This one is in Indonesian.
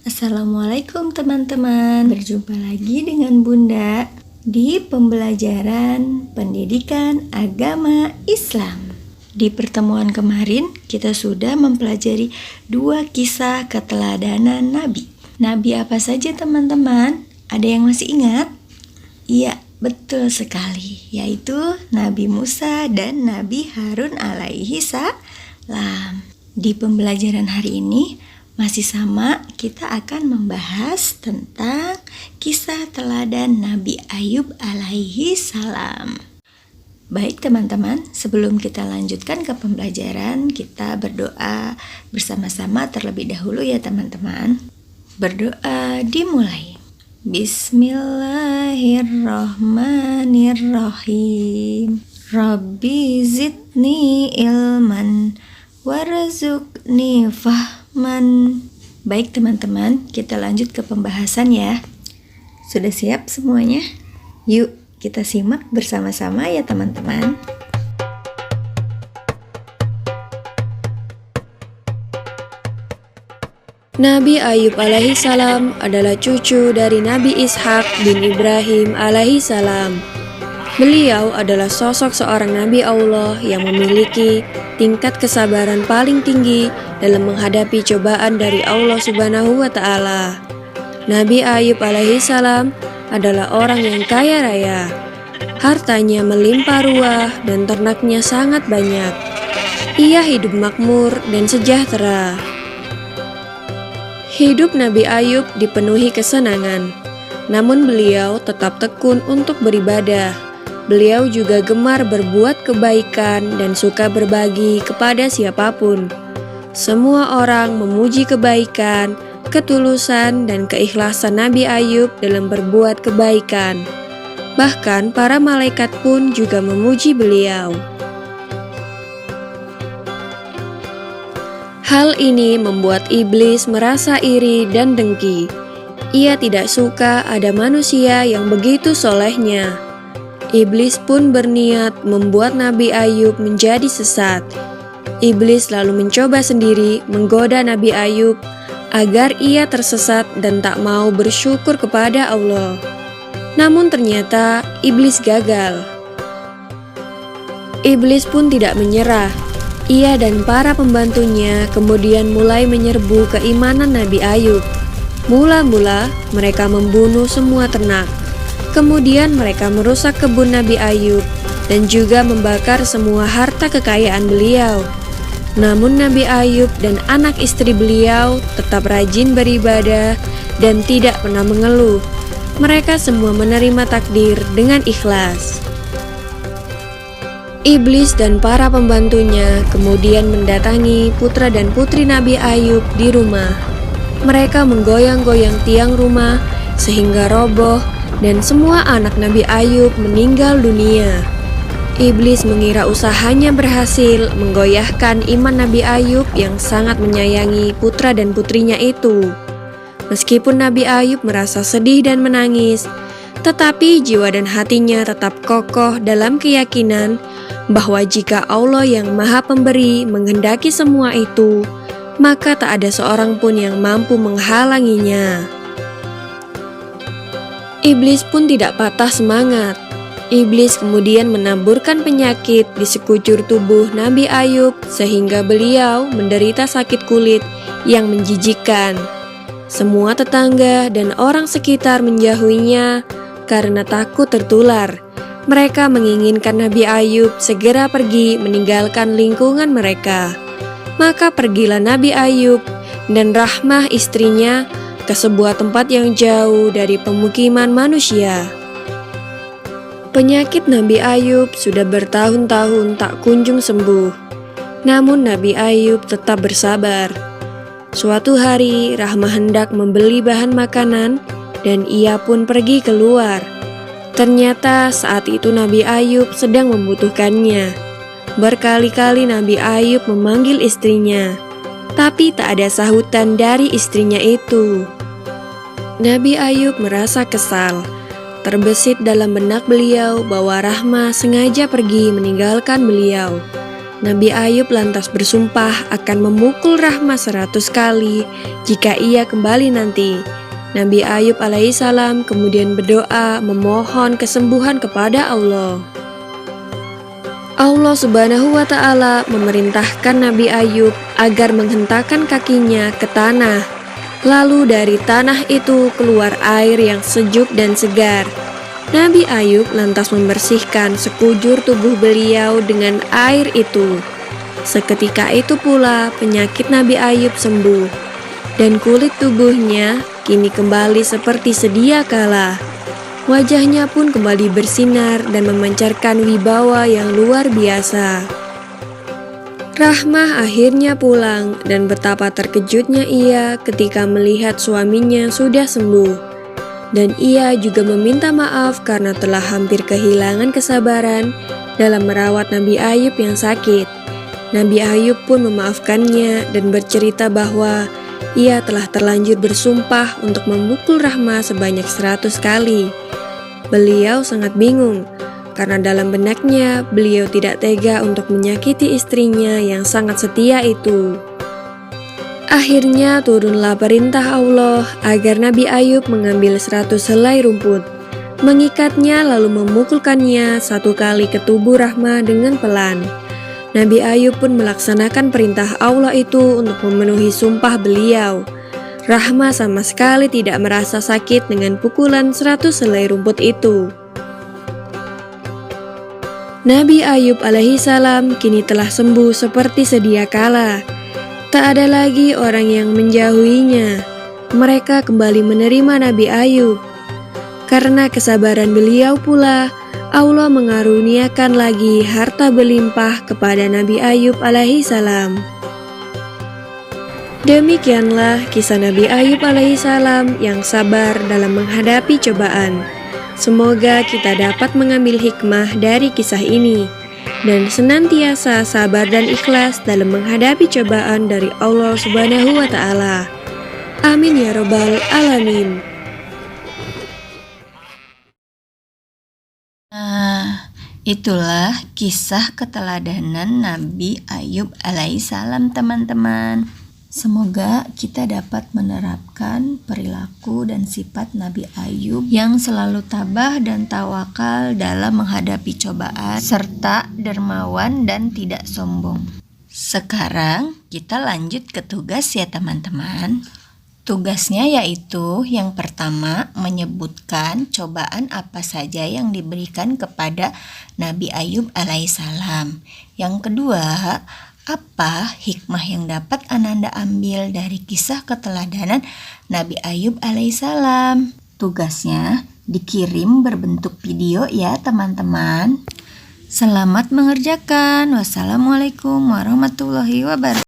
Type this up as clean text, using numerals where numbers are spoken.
Assalamualaikum teman-teman. Berjumpa lagi dengan Bunda di pembelajaran pendidikan agama Islam. Di pertemuan kemarin kita sudah mempelajari 2 kisah keteladanan Nabi. Nabi apa saja teman-teman? Ada yang masih ingat? Iya, betul sekali, yaitu Nabi Musa dan Nabi Harun alaihi salam. Di pembelajaran hari ini masih sama, kita akan membahas tentang kisah teladan Nabi Ayub alaihi salam. Baik teman-teman, sebelum kita lanjutkan ke pembelajaran, kita berdoa bersama-sama terlebih dahulu ya teman-teman. Berdoa dimulai. Bismillahirrahmanirrahim. Rabbi zidni ilman warzuqni fahman. Baik teman-teman, kita lanjut ke pembahasan ya. Sudah siap semuanya? Yuk kita simak bersama-sama ya teman-teman. Nabi Ayub alaihi salam adalah cucu dari Nabi Ishak bin Ibrahim alaihi salam. Beliau adalah sosok seorang Nabi Allah yang memiliki tingkat kesabaran paling tinggi dalam menghadapi cobaan dari Allah Subhanahu wa Ta'ala. Nabi Ayub alaihi salam adalah orang yang kaya raya. Hartanya melimpah ruah dan ternaknya sangat banyak. Ia hidup makmur dan sejahtera. Hidup Nabi Ayub dipenuhi kesenangan, namun beliau tetap tekun untuk beribadah. Beliau juga gemar berbuat kebaikan dan suka berbagi kepada siapapun. Semua orang memuji kebaikan, ketulusan, dan keikhlasan Nabi Ayub dalam berbuat kebaikan. Bahkan para malaikat pun juga memuji beliau. Hal ini membuat iblis merasa iri dan dengki. Ia tidak suka ada manusia yang begitu solehnya. Iblis pun berniat membuat Nabi Ayub menjadi sesat. Iblis lalu mencoba sendiri menggoda Nabi Ayub agar ia tersesat dan tak mau bersyukur kepada Allah. Namun ternyata iblis gagal. Iblis pun tidak menyerah. Ia dan para pembantunya kemudian mulai menyerbu keimanan Nabi Ayub. Mula-mula mereka membunuh semua ternak. Kemudian mereka merusak kebun Nabi Ayub dan juga membakar semua harta kekayaan beliau. Namun Nabi Ayub dan anak istri beliau tetap rajin beribadah dan tidak pernah mengeluh. Mereka semua menerima takdir dengan ikhlas. Iblis dan para pembantunya kemudian mendatangi putra dan putri Nabi Ayub di rumah. Mereka menggoyang-goyang tiang rumah sehingga roboh dan semua anak Nabi Ayub meninggal dunia. Iblis mengira usahanya berhasil menggoyahkan iman Nabi Ayub yang sangat menyayangi putra dan putrinya itu. Meskipun Nabi Ayub merasa sedih dan menangis, tetapi jiwa dan hatinya tetap kokoh dalam keyakinan bahwa jika Allah yang Maha Pemberi menghendaki semua itu, maka tak ada seorang pun yang mampu menghalanginya. Iblis pun tidak patah semangat. Iblis kemudian menaburkan penyakit di sekujur tubuh Nabi Ayub sehingga beliau menderita sakit kulit yang menjijikkan. Semua tetangga dan orang sekitar menjauhinya karena takut tertular. Mereka menginginkan Nabi Ayub segera pergi meninggalkan lingkungan mereka. Maka pergilah Nabi Ayub dan Rahmah istrinya ke sebuah tempat yang jauh dari pemukiman manusia. Penyakit Nabi Ayub sudah bertahun-tahun tak kunjung sembuh. Namun Nabi Ayub tetap bersabar. Suatu hari Rahmah hendak membeli bahan makanan dan ia pun pergi keluar. Ternyata saat itu Nabi Ayub sedang membutuhkannya. Berkali-kali Nabi Ayub memanggil istrinya, tapi tak ada sahutan dari istrinya itu. Nabi Ayub merasa kesal. Terbesit dalam benak beliau bahwa Rahmah sengaja pergi meninggalkan beliau. Nabi Ayub lantas bersumpah akan memukul Rahmah 100 kali jika ia kembali nanti. Nabi Ayub alaihissalam kemudian berdoa memohon kesembuhan kepada Allah. Allah Subhanahu wa Ta'ala memerintahkan Nabi Ayub agar menghentakkan kakinya ke tanah. Lalu dari tanah itu keluar air yang sejuk dan segar. Nabi Ayub lantas membersihkan sekujur tubuh beliau dengan air itu. Seketika itu pula penyakit Nabi Ayub sembuh, dan kulit tubuhnya kini kembali seperti sedia kala. Wajahnya pun kembali bersinar dan memancarkan wibawa yang luar biasa. Rahmah akhirnya pulang, dan betapa terkejutnya ia ketika melihat suaminya sudah sembuh. Dan ia juga meminta maaf karena telah hampir kehilangan kesabaran dalam merawat Nabi Ayub yang sakit. Nabi Ayub pun memaafkannya dan bercerita bahwa ia telah terlanjur bersumpah untuk memukul Rahmah sebanyak 100 kali. Beliau sangat bingung karena dalam benaknya beliau tidak tega untuk menyakiti istrinya yang sangat setia itu. Akhirnya turunlah perintah Allah agar Nabi Ayub mengambil 100 helai rumput, mengikatnya lalu memukulkannya 1 kali ke tubuh Rahmah dengan pelan. Nabi Ayub pun melaksanakan perintah Allah itu untuk memenuhi sumpah beliau. Rahmah sama sekali tidak merasa sakit dengan pukulan 100 helai rumput itu. Nabi Ayub alaihissalam kini telah sembuh seperti sedia kala. Tak ada lagi orang yang menjauhinya. Mereka kembali menerima Nabi Ayub. Karena kesabaran beliau pula, Allah mengaruniakan lagi harta berlimpah kepada Nabi Ayub alaihissalam. Demikianlah kisah Nabi Ayub alaihissalam yang sabar dalam menghadapi cobaan. Semoga kita dapat mengambil hikmah dari kisah ini dan senantiasa sabar dan ikhlas dalam menghadapi cobaan dari Allah Subhanahu wa Ta'ala. Amin ya Rabbal Alamin. Itulah kisah keteladanan Nabi Ayub alaihissalam, teman-teman. Semoga kita dapat menerapkan perilaku dan sifat Nabi Ayub yang selalu tabah dan tawakal dalam menghadapi cobaan, serta dermawan dan tidak sombong. Sekarang kita lanjut ke tugas ya teman-teman. Tugasnya yaitu yang pertama menyebutkan cobaan apa saja yang diberikan kepada Nabi Ayub alaihissalam. Yang kedua, apa hikmah yang dapat Ananda ambil dari kisah keteladanan Nabi Ayub alaihissalam? Tugasnya dikirim berbentuk video ya teman-teman. Selamat mengerjakan. Wassalamualaikum warahmatullahi wabarakatuh.